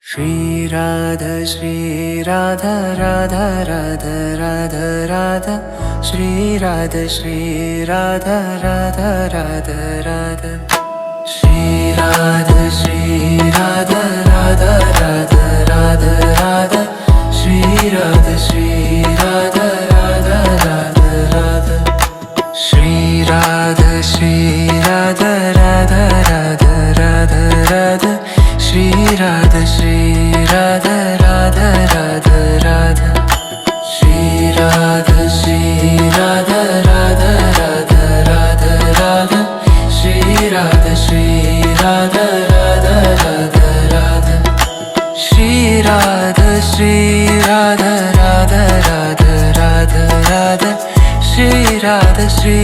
Shri Radha Radha Radha Radha Radha Shri Radha Radha Radha Radha Shri Radha Radha Radha Radha Radha Shri Radha Radha Radha Radha Shri Radha Radha Radha Radha Radha Shri Radha Radha Radha Radha Shri Radha Radha Radha Radha Radha Shri Radha Radha Radha Radha Shri Radha Radha Radha Radha Shri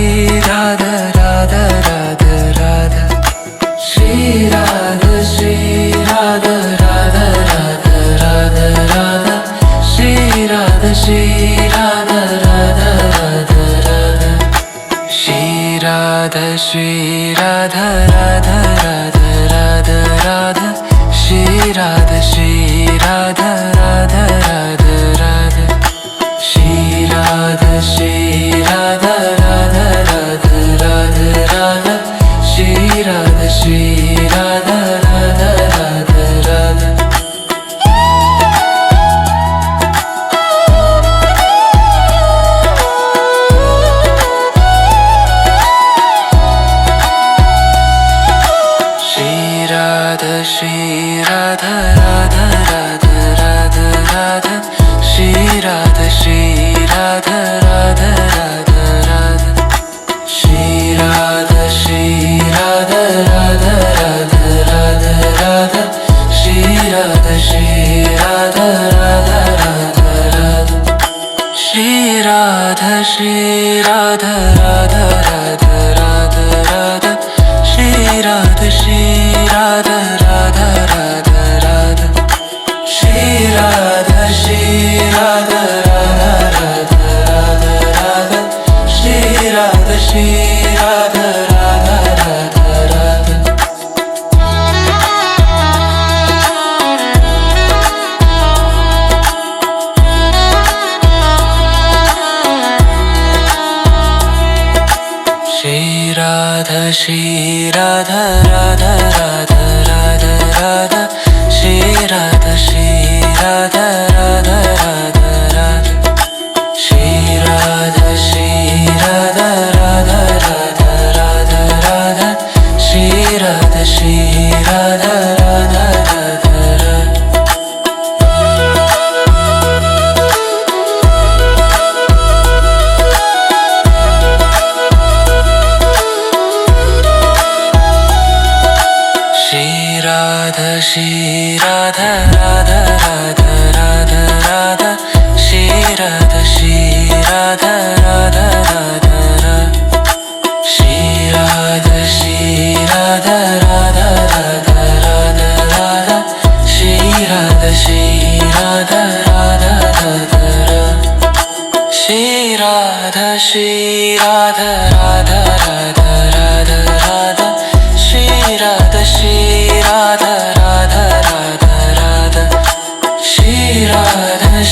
Radha Radha Radha Radha Shri Radha Radha Radha Radha Radha Shri Radha Radha Radha Radha Shri Radha Radha Radha Radha Radha Shri Radha Radha Radha Radha Shri Radha Radha Radha Radha Radha Shri Radha Radha Radha Radha Shri Radha Radha Radha Radha Radha Shri Radha Radha Radha Radha Shri Radha Radha Radha Radha Radha Shri Radha Radha Radha Radha Shri Radha Radha Radha Radha Radha Shri Radha Radha Radha Radha Shri Radha Radha Radha Radha Shri Radha Radha Radha Radha Shri Radha Radha Radha Radha Radha Shri Radha Radha Radha Radha Shri Radha Radha Radha Radha Radha Shri Radha Radha Radha Radha Shri Radha Radha Radha Radha Radha Shri Radha Radha Radha Radha Shri Radha Radha Radha Radha Radha Shri Radha Radha Radha Radha Shri Radha Radha Radha Radha Radha Shri Radha Radha Radha Radha Shri Radha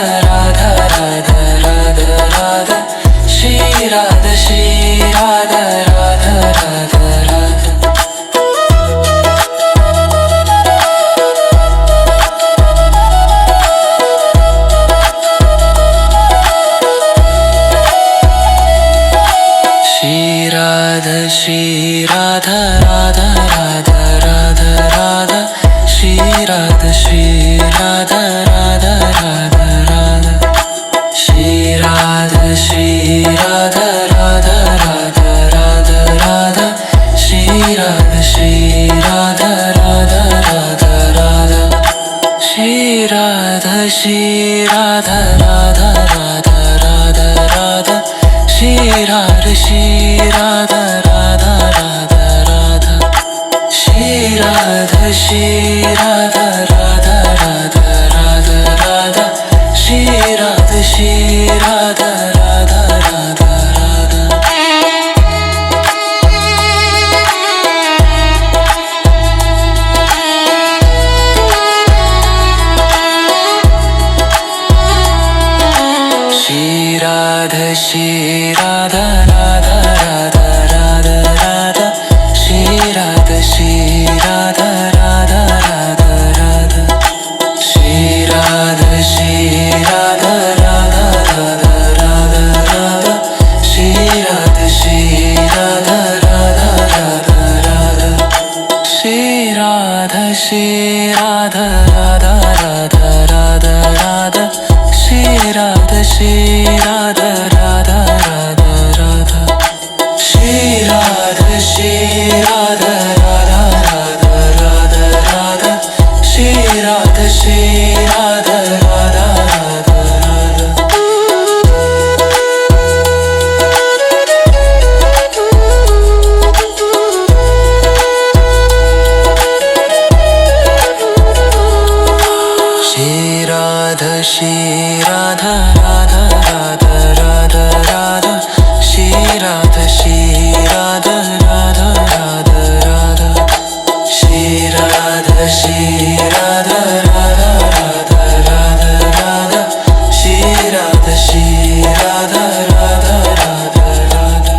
Radha Radha Radha Radha Shri Radha Radha Radha Radha Shri Radha Radha Radha Radha Radha Shri Radha Radha Radha Radha Shri Radha Radha Radha Radha Radha Shri Radha Radha Radha Shri Radha Radha Radha Radha Radha Shri Radha Radha Radha Shri Radha Radha Radha Radha Radha Shri Radha Radha Radha Radha Radha Radha Radha Radha Radha Shri Radha Shri Radha Radha Radha Radha Shri Radha Shri Radha Radha Radha Radha Radha Shri Radha Shri Radha Radha Radha Radha Shri Radha Radha Radha Radha Radha Shri Radha Shri Radha Radha Radha Radha Shri Radha Shri Radha Radha Radha Radha Radha Shri Radha Shri Radha Radha Radha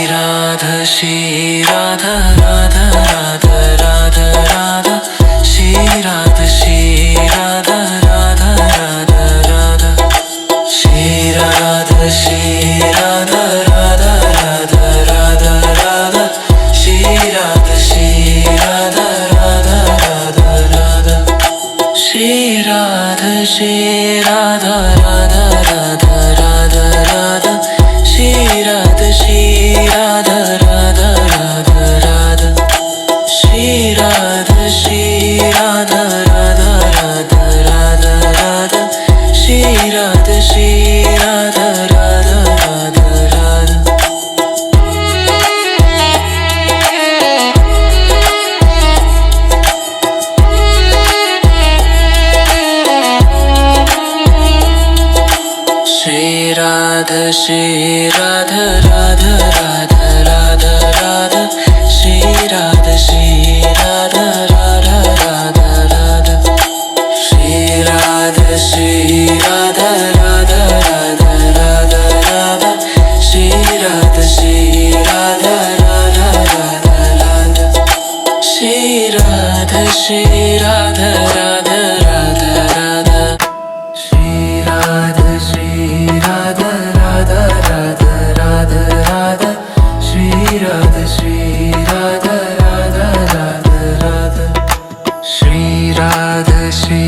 Radha Shri Radha Radha Radha Radha Radha Shri Radha Shri Radha Radha Radha Radha Shri Radha Shri Radha Radha Radha Radha Radha Shri Radha Shri Radha Radha Radha Radha Shri Radha Shri Radha Radha Radha Radha Radha Shri Radha Shri Radha Radha Radha Radha Shri Radha Shri Radha Radha Radha Radha Radha Shri Radha Shri Radha Radha Radha Radha Shri Radha Shri Radha Radha Radha Radha Radha Shri Radha Shri Radha Radha Radha Radha Shri Radha Shri Radha Radha Radha Radha Radha Shri Radha Shri Radha Radha Radha Radha Shri Radha Shri Radha Radha Radha Radha Shri Radha Shri Radha Radha Radha Radha Radha Shri Radha Shri Radha Radha Radha Radha Shri Radha Shri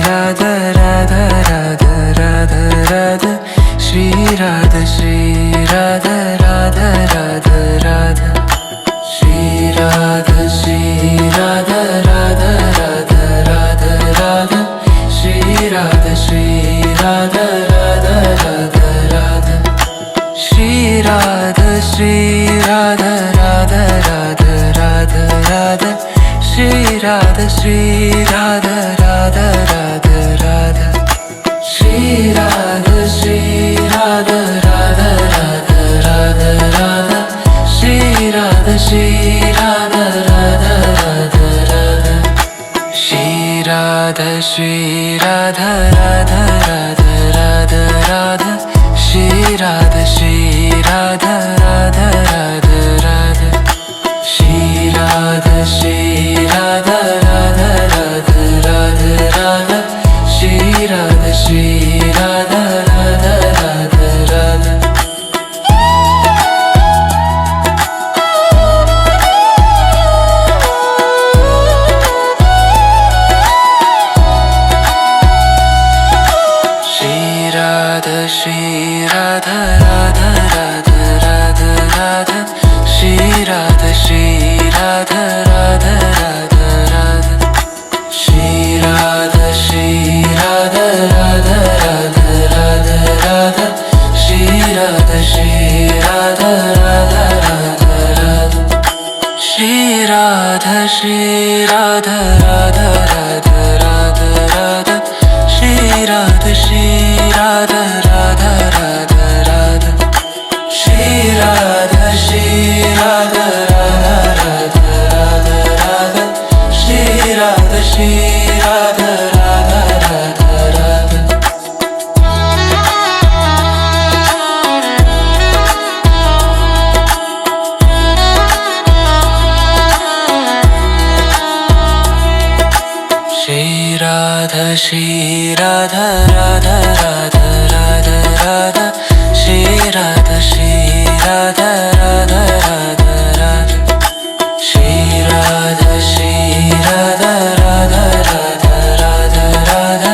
Radha Radha Radha Radha Radha Shri Radha Shri Radha Radha Radha Radha Shri Radha Shri Radha Radha Radha Radha Radha Shri Radha Shri Radha Radha Radha Radha Shri Radha Shri Radha Radha Radha Radha Radha Shri Radha Shri Radha Radha Radha Radha Shri Radha Shri Radha Radha Radha Radha Radha Shri Radha Shri Radha Radha Radha Radha Shri Radha Shri Radha Radha Radha Radha Radha Shri Radha Shri Radha Radha Radha Radha Shri Radha Shri Radha Radha Radha Radha Radha Shri Radha Shri Radha Radha Radha Radha Shri Radha Shri Radha Radha Radha Radha Radha Shri Radha Shri Radha Radha Radha Radha Shri Radha Shri Radha Radha Radha Radha Radha Shri Radha Shri Radha Radha Radha Radha Shri Radha Shri Radha Radha Radha Radha Radha Shri Radha Shri Radha Radha Radha Radha Shri Radha Shri Radha Radha Radha Radha Radha Shri Radha Shri Radha Radha Radha Radha Shri Radha Radha Radha Radha Radha Shri Radha Shri Radha Radha Radha Radha Shri Radha Shri Radha Radha Radha Radha Radha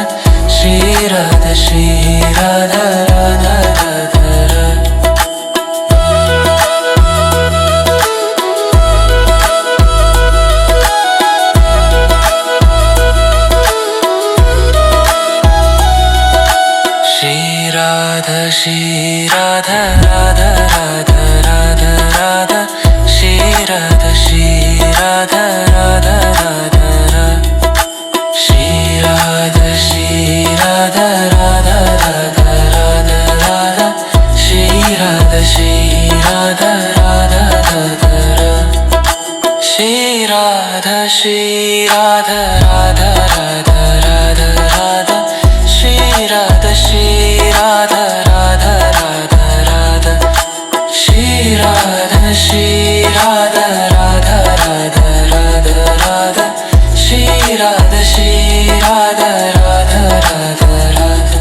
Shri Radha Shri Radha Radha Radha Radha Shri Radha Radha Radha Radha Radha Shri Radha Shri Radha Radha Radha Radha Shri Radha Shri Radha Radha Radha Radha Radha Shri Radha Shri Radha Radha Radha Radha Shri Radha Shri Radha Radha Radha Radha Radha Shri Radha Shri Radha Radha Radha Radha Shri Radha Shri Radha Radha Radha Radha Radha Shri Radha Shri Radha Radha Radha Radha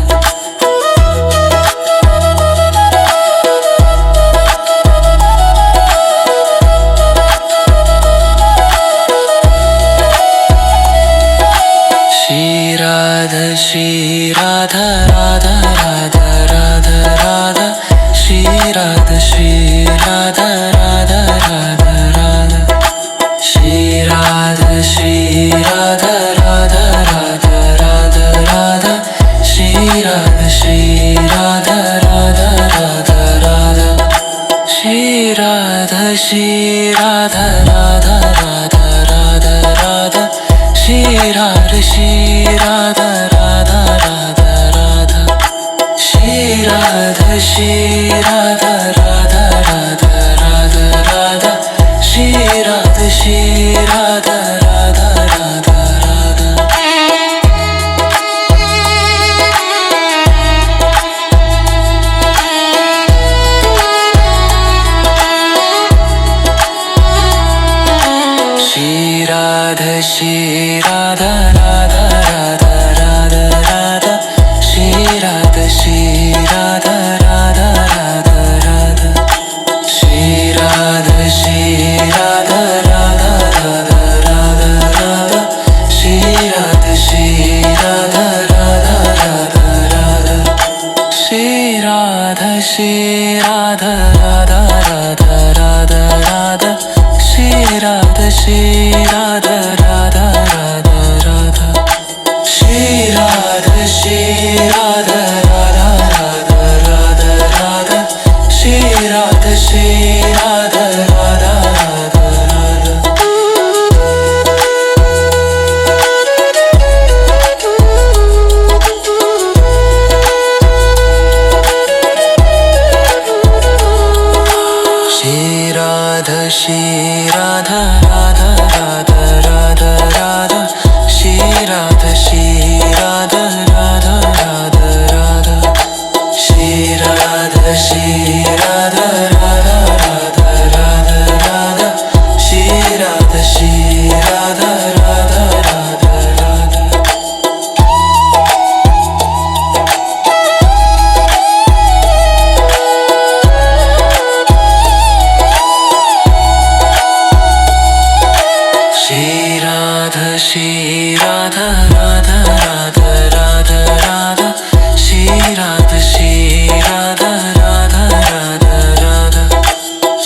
Shri Radha Shri Radha Radha Radha Radha Radha Shri Radha Shri Radha Radha Radha Radha Shri Radha Shri Radha Radha Radha Radha Radha Shri Radha Shri Radha Radha Radha Radha Shri Radha Shri Radha Radha Radha Radha Radha Shri Radha Shri Radha Radha Radha Radha Shri Radha Shri Radha Radha Radha Radha Radha Shri Radha Shri Radha Radha Radha Radha Shri Radha Shri Radha Radha Radha Radha Radha Shri Radha Shri Radha Radha Radha Radha Shri Radha Shri Radha Radha Radha Radha Radha Shri Radha Shri Radha Radha Radha Radha Shri Radha Shri Radha Radha Radha Radha Radha Shri Radha Shri Radha Radha Radha Radha Shri Radha Shri Radha Radha Radha Radha Radha Shri Radha Shri Radha Radha Radha Radha Shri Radha Shri Radha Radha Radha Radha Radha Shri Radha Shri Radha Radha Radha Radha Shri Radha Shri Radha Radha Radha Radha Radha Shri Radha Shri Radha Radha Radha Radha Shri Radha Shri Radha Radha Radha Radha Radha Shri Radha Shri Radha Radha Radha Radha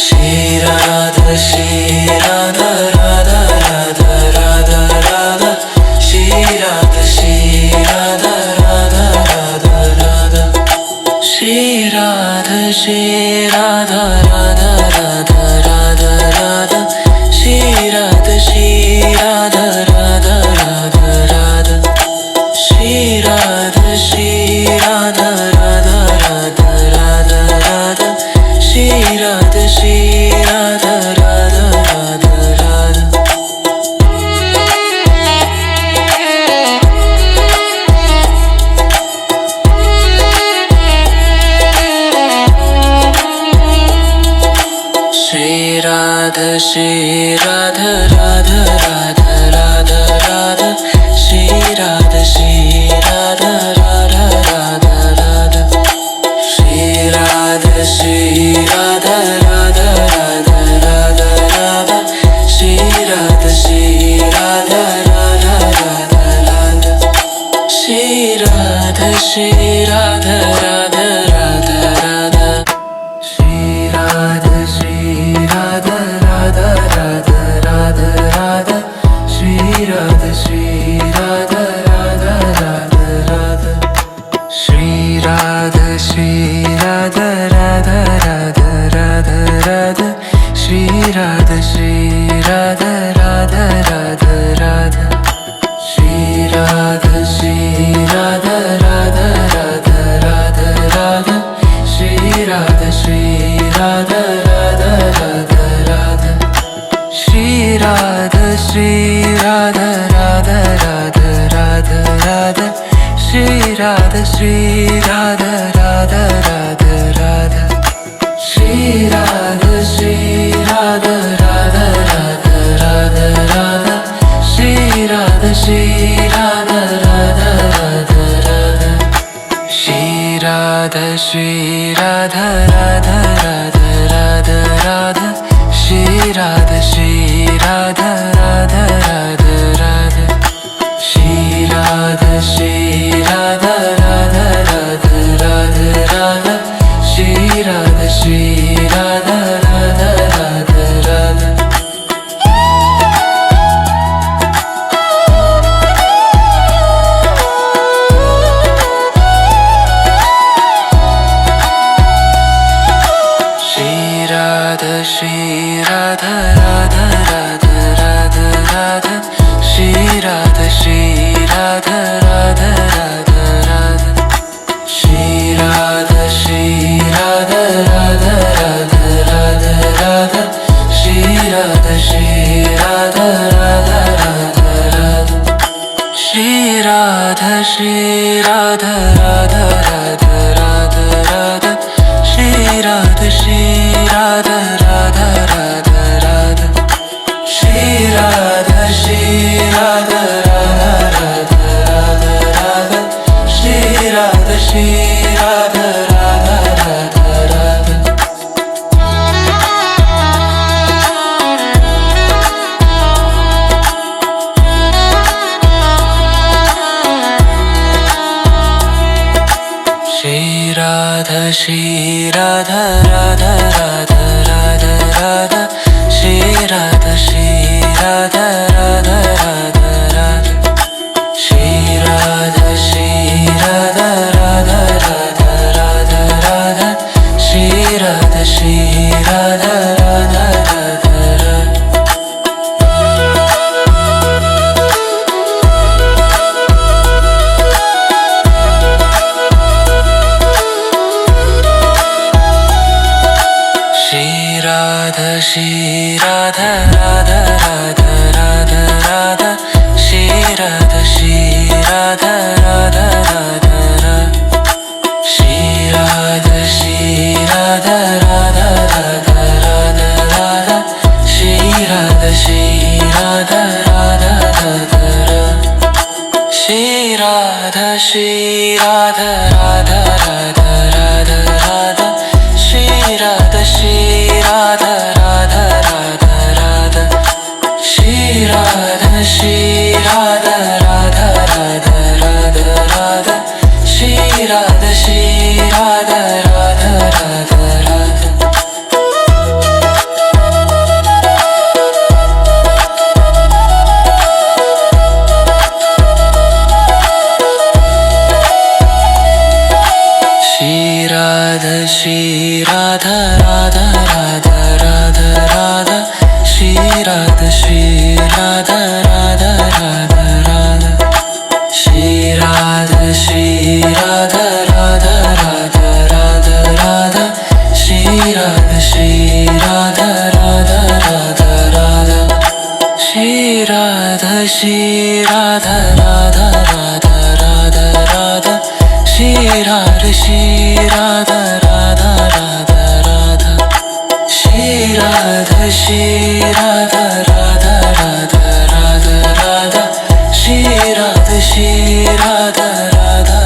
Shri Radha Shri Radha Radha Radha Radha Radha Shri Radha Shri Radha Radha Radha Radha Shri Radha Shri Radha Radha Radha Radha Radha Shri Radha Shri Radha Radha Radha Radha Shri Radha Shri Radha Radha Radha Radha Radha Shri Radha Shri Radha Radha Radha Radha Shri Radha Radha Radha Radha Shri Radha Radha Radha Radha Radha Shri Radha Radha Radha Radha Shri Radha Radha Radha Radha Radha Shri Radha Radha Radha Radha Shri Radha Radha Radha Radha Radha Shri Radha Radha Radha Radha Shri Radha Radha Radha Radha Radha Shri Radha Radha Radha Radha Radha Shri Radha Radha Radha Radha Radha Shri Radha Radha Radha Radha Radha Shri Radha Radha Radha Radha Radha Shri Radha Radha Radha Radha Radha Shri Radha Radha Radha Radha Radha Shri Radha Radha Radha Radha Radha Shri Radha Radha Radha Radha Radha Shri Radha Radha Radha Radha Shri Radha Radha Radha Radha Radha Shri Radha Radha Radha Radha Radha Shri Radha Radha Radha Radha Radha Radha Shri Radha Radha Radha Radha Radha Shri Radha Radha Radha Radha Radha Shri Radha Radha Radha Radha Radha Shri Radha Radha Radha Radha Radha Shri Radha Radha Radha Radha Shri Radha Radha Radha Radha Radha Shri Radha Radha Radha Radha Radha Shri Radha Radha Radha Radha Radha Shri Radha Radha Radha Radha Radha Shri Radha Radha Radha Radha Radha Shri Radha Radha Radha Radha Radha Shri Radha Radha Radha Radha Radha Shri Radha Radha Radha Radha Radha Shri Radha Radha Radha Radha Radha Radha Shri Radha Radha Radha Radha Radha Shri Radha Radha Radha Radha Radha Shri Radha Radha Radha Radha Shri Radha Radha Radha Radha Radha Shri Radha Radha Radha Radha Shri Radha Radha Radha Radha Radha Shri Radha Radha Radha Radha Shri Radha Radha Radha Radha Radha Shri Radha Radha Radha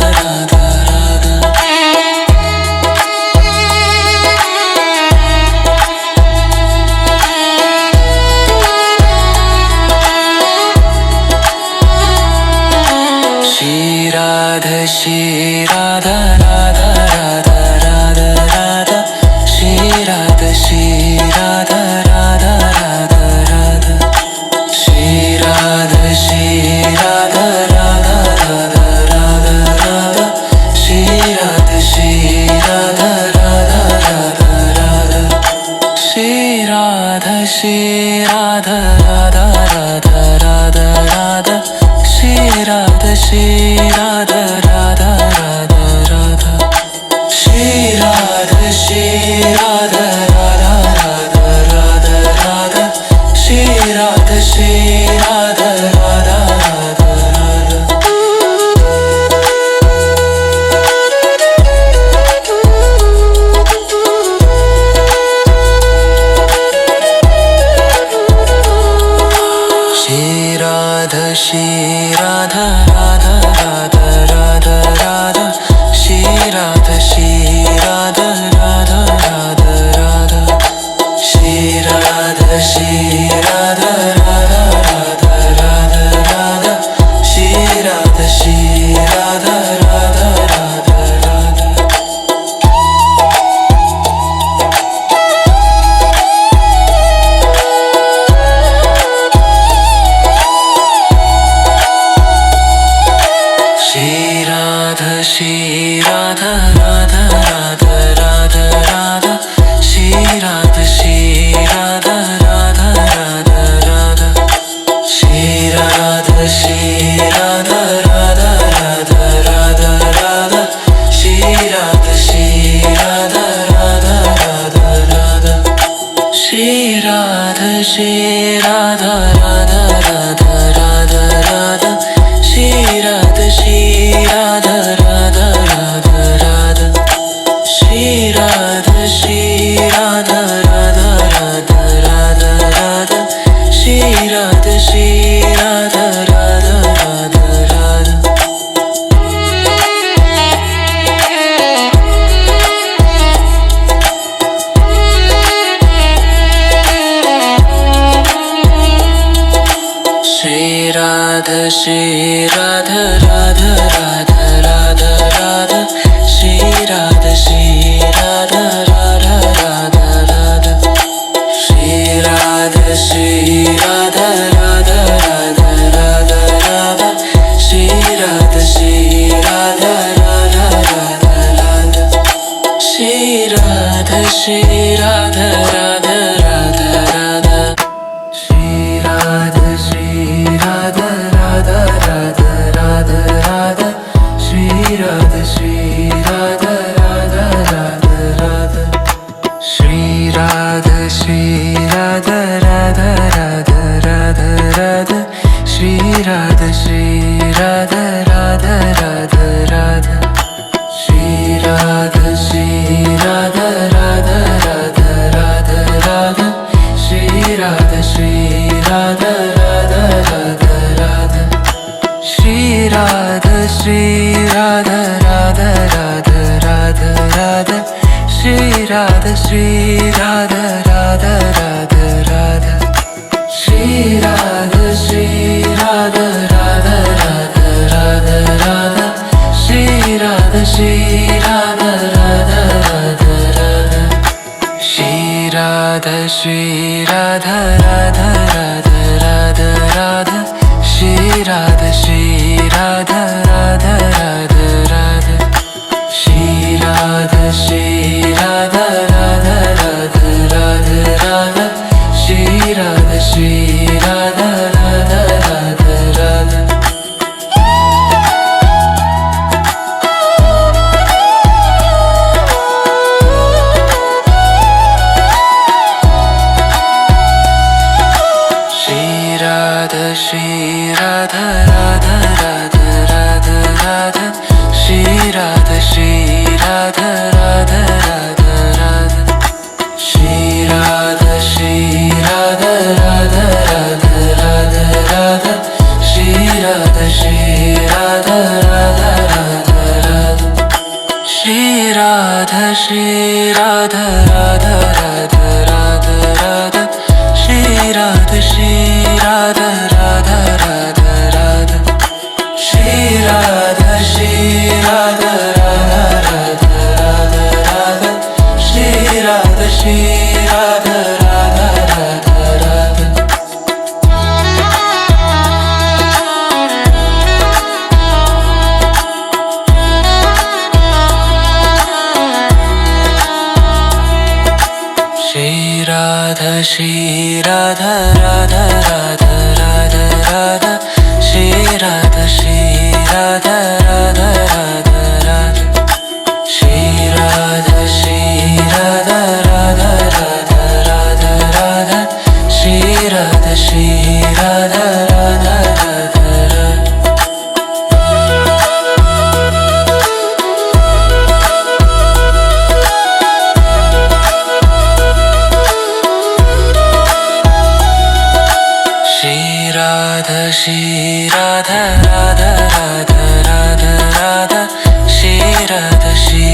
Radha Shri Radha Radha Radha Radha Radha Radha Shri Radha Shri Radha Radha Radha Radha Shri Radha Shri Radha Radha Radha Radha Radha Shri Radha Shri Radha Radha Radha Radha Shri Radha Shri Radha Radha Radha Radha Radha Shri Radha Shri Radha Radha Radha Radha Shri Radha Shri Radha Radha Radha Radha Radha Shri Radha Shri Radha Radha Radha Radha Shri Radha Shri Radha Radha Radha Radha Radha Shri Radha Shri Radha Radha Radha Radha Shri Radha Shri Radha Radha Radha Radha Radha Shri Radha Shri Radha Radha Radha Radha Shri Radha Shri Radha Radha Radha Radha Radha Shri Radha Shri Radha Radha Radha Radha Shri Radha Shri Radha Radha Radha Radha Radha Shri Radha Shri Radha Radha Radha Radha Shri Radha Shri Radha Radha Radha Radha Radha Shri Radha Shri Radha Radha Radha Radha Shri Radha Shri Radha Radha Radha Radha Radha Shri Radha Shri Radha Radha Radha Radha Shri Radha Shri Radha Radha Radha Radha Radha Shri Radha Shri Radha Radha Radha Radha Shri Radha Shri Radha Radha Radha Radha Radha Shri Radha Shri Radha Radha Radha Radha Shri Radha Shri Radha Radha Radha Radha Shri Radha Shri Radha Radha Radha Radha Radha Shri Radha Shri Radha Radha Radha Radha Shri Radha Shri Radha Radha Radha Radha Radha Shri Radha Shri Radha Radha Radha Radha Shri Radha Shri Radha Radha Radha Radha Radha Shri Radha Shri Radha Radha Radha Radha Shri Radha Shri Radha Radha Radha Radha Radha Shri Radha Shri Radha Radha Radha Radha Shri Radha Shri Radha Radha Radha Radha Radha Shri Radha Shri Radha Radha Radha Radha Shri Radha Shri Radha Radha Radha Radha Radha Shri Radha Shri Radha Radha Radha Radha Shri Radha Shri Radha Radha Radha Radha Radha Shri Radha Shri Radha Radha Radha Radha Shri Radha Shri Radha Radha Radha Radha Radha Shri Radha Shri Radha Radha Radha Radha Shri Radha Shri Radha Radha Radha Radha Radha Shri Radha Shri Radha Radha Radha Radha Shri Radha Shri Radha Radha Radha Radha Radha Shri Radha Shri Radha Radha Radha Radha Shri Radha Shri Radha Radha Shri Radha Radha Radha Radha Radha Shri Radha Shri Radha Radha Radha Radha Shri Radha Shri Radha Radha Radha Radha Radha Shri Radha Shri Radha Radha Radha Radha Shri Radha Shri Radha Radha Radha Radha Radha Shri Radha Shri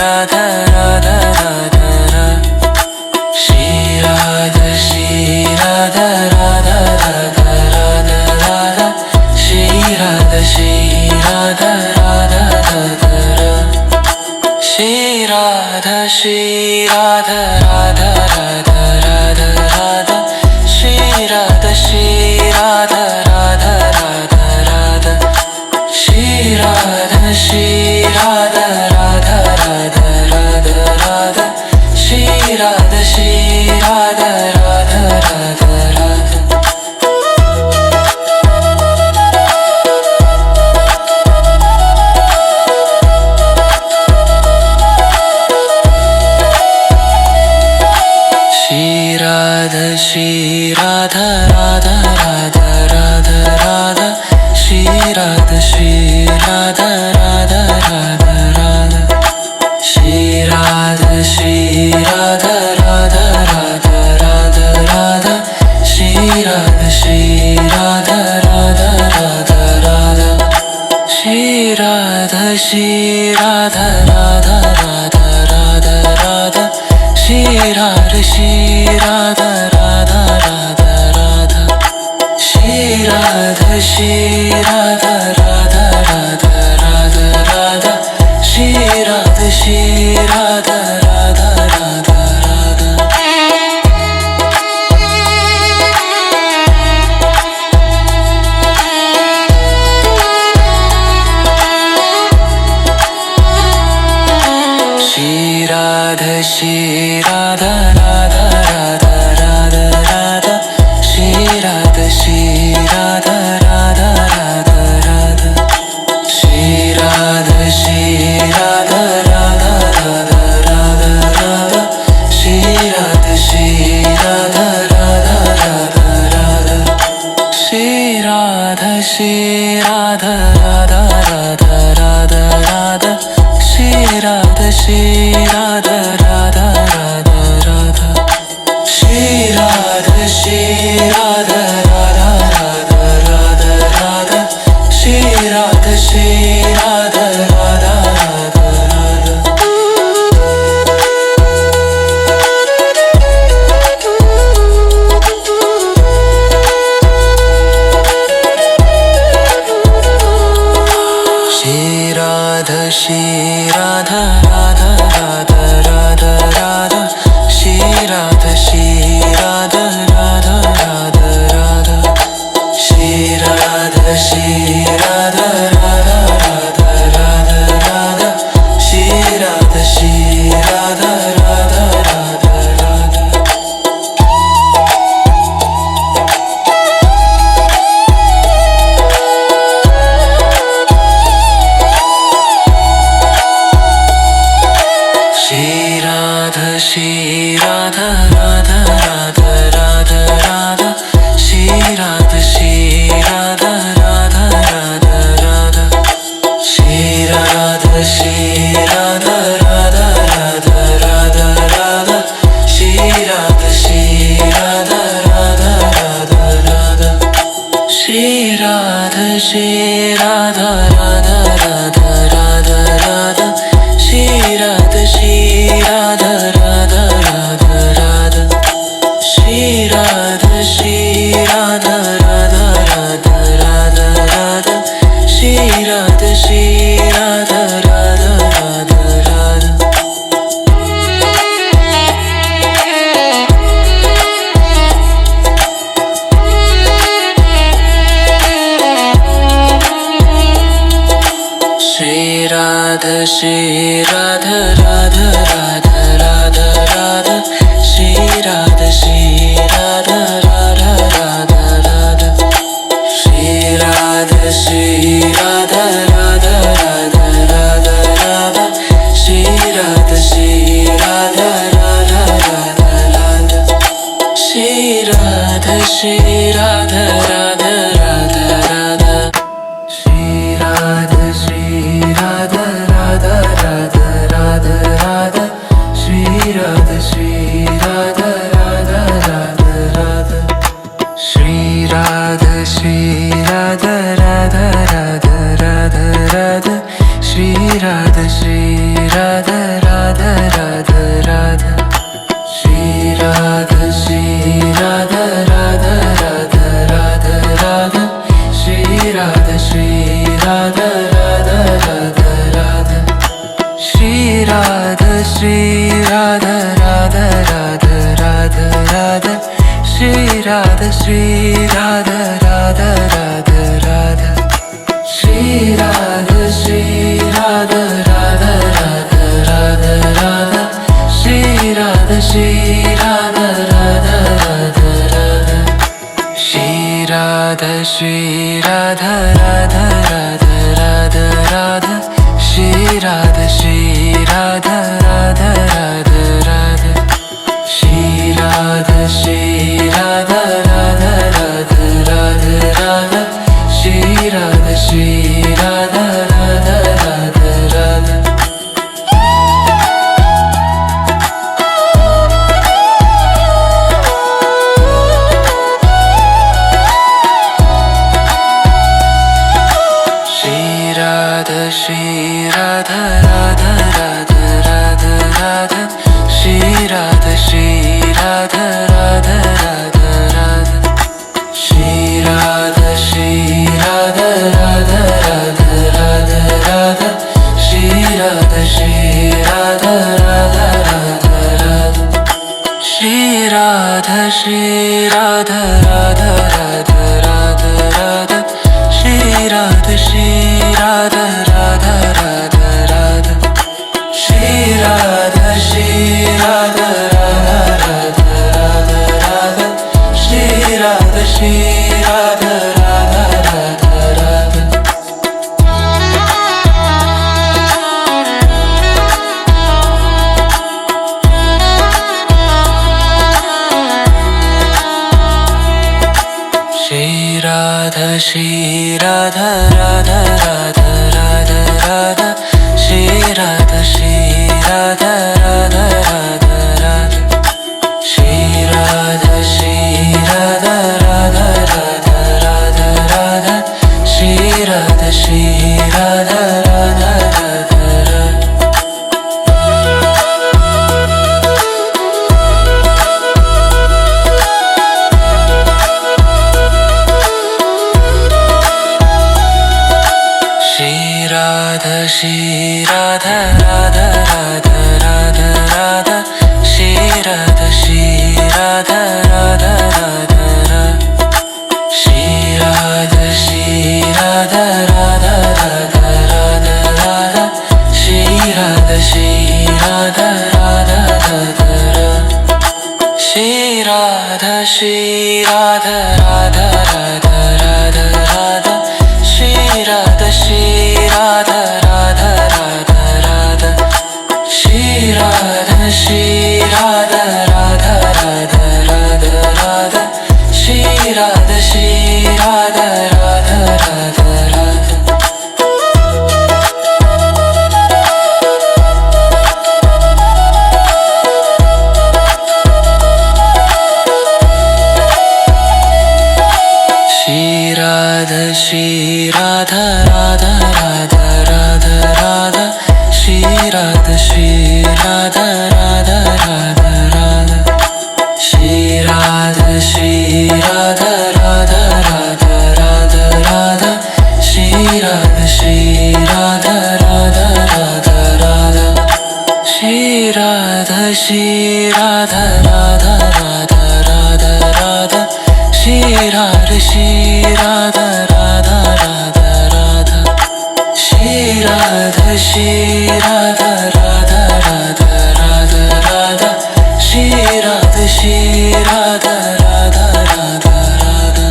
Radha Radha Radha Radha Shri Radha Shri Radha Radha Radha Radha Radha Shri Radha Shri Radha Radha Radha Radha Shri Radha Shri Radha Radha Radha Radha Radha Shri Radha Shri Radha Radha Radha Radha Shri Radha Shri Radha Radha Radha Radha Radha Shri Radha Shri Radha Radha Radha Radha Shri Radha Shri Radha Radha Radha Radha Radha Shri Radha Shri Radha Radha Radha Radha Shri Radha Shri Radha Radha Radha Radha Radha Shri Radha Shri Radha Radha Radha Radha Shri Radha Shri Radha Radha Radha Radha Radha Shri Radha Shri Radha Radha Radha Radha Shri Radha Shri Radha Radha Radha Radha Radha Shri Radha Shri Radha Radha Radha Radha Shri Radha Shri Radha Radha Radha Radha Radha Shri Radha Shri Radha Radha Radha Radha Shri Radha Shri Radha Radha Radha Radha Radha Shri Radha Shri Radha Radha Radha Radha Shri Radha Shri Radha Radha Radha Radha Radha Shri Radha Shri Radha Radha Radha Radha Shri Radha Shri Radha Radha Radha Radha Radha Shri Radha Shri Radha Radha Radha Radha Shri Radha Shri Radha Radha Radha Radha Radha Shri Radha Shri Radha Radha Radha Radha Shri Radha Shri Radha Radha Radha Radha Radha Shri Radha Shri Radha Radha Radha Radha Shri Radha Shri Radha Radha Radha Radha Radha Shri Radha Shri Radha Radha Radha Radha Shri Radha Shri Radha Radha Radha Radha Radha Shri Radha Shri Radha Radha Radha Radha Shri Radha Shri Radha Radha Radha Radha Radha Shri Radha Shri Radha Radha Radha Radha Shri Radha Shri Radha Radha Radha Radha Radha Shri Radha Shri Radha Radha Radha Radha Shri Radha Shri Radha Radha Radha Radha Radha Shri Radha Shri Radha Radha Radha Radha Shri Radha Radha Radha Radha Radha Shri Radha Radha Radha Radha Shri Radha Radha Radha Radha Radha Shri Radha Radha Radha Radha Radha Shri Radha Radha Radha Radha Radha Radha Shri Radha Radha Radha Radha Radha Shri Radha Radha Radha Radha Radha Radha Shri Radha Radha Radha Radha Radha Shri Radha Radha Radha Radha Radha Radha Shri Radha Radha Radha Radha Radha Shri Radha Radha Radha Radha Radha Shri Radha Radha Radha Radha Radha Shri Radha Radha Radha Radha Radha Radha Shri Radha Radha Radha Radha Radha Shri Radha Radha Radha Radha Radha Radha Shri Radha Radha Radha Radha Radha Shri Radha Radha Radha Radha Radha Radha Shri Radha Radha Radha Radha Radha Shri Radha Radha Radha Radha Radha Shri Radha Radha Radha Radha Radha Shri Radha Radha Radha Radha Radha Radha Shri Radha Radha Radha Radha Radha Shri Radha Radha Radha Radha Radha Shri Radha Radha Radha Radha Radha Shri Radha Radha Radha Radha Radha Radha Shri Radha Radha Radha Radha Radha Shri Radha Radha Radha Radha Radha Radha Shri Radha Radha Radha Radha Radha Shri Radha Radha Radha Radha Radha Radha Shri Radha Radha Radha Radha Radha Shri Radha Radha Radha Radha Radha Shri Radha Radha Radha Radha Radha Shri Radha Radha Radha Radha Radha Radha Shri Radha Radha Radha Radha Radha Shri Radha Radha Radha Radha Radha Radha Shri Radha Radha Radha Radha Radha Shri Radha Radha Radha Radha Radha Radha Shri Radha Radha Radha Radha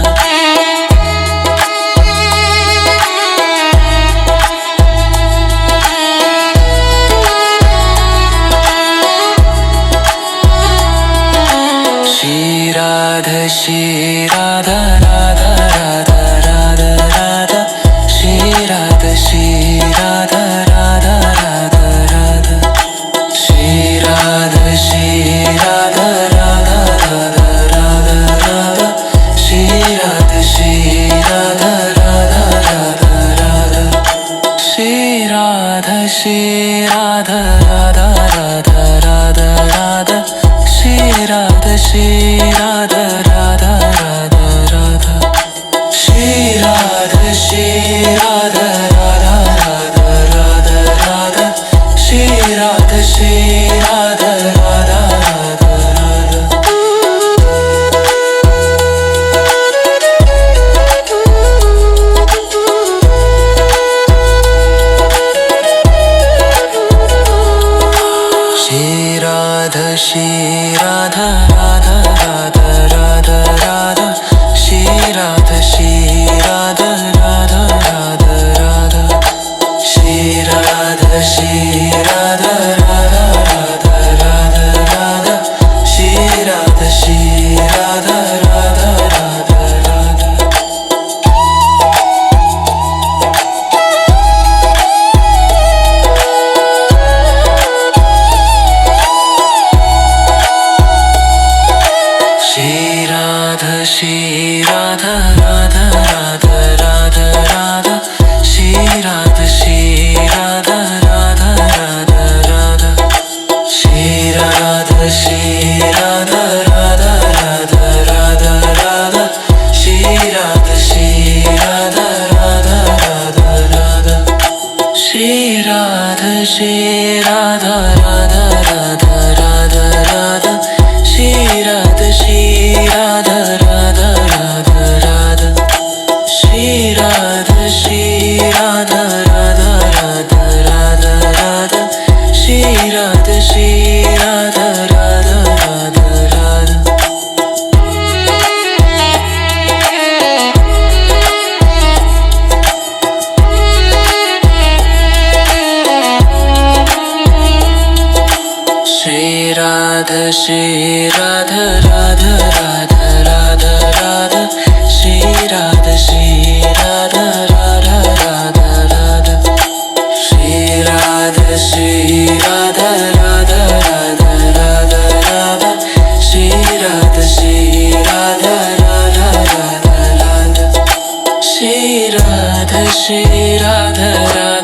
Radha Shri Radha Radha Radha Radha Radha Shri Radha Radha Radha Radha Radha Radha Radha Shri Radha Radha Radha Radha Shri Radha Radha Radha Radha Radha Shri Radha Radha Radha Radha Shri Radha Radha Radha Radha Radha Shri Radha Radha Radha Radha Radha Shri Radha Radha Radha Radha Radha Radha Shri Radha Radha Radha Radha Radha Shri Radha Radha Radha Radha Radha Shri Radha Radha Radha Radha Radha Shri Radha Radha Radha Radha Radha Radha Shri Radha Radha Radha Radha Radha Shri Radha Radha Radha Radha Radha Radha Shri Radha Radha Radha Radha Radha Shri Radha Radha Radha Radha Radha Radha Shri Radha Radha Radha Radha Radha Shri Radha Radha Radha Radha Radha Shri Radha Radha Radha Radha Radha Shri Radha Radha Radha Radha Radha Radha Shri Radha Radha Radha Radha Radha Shri Radha Radha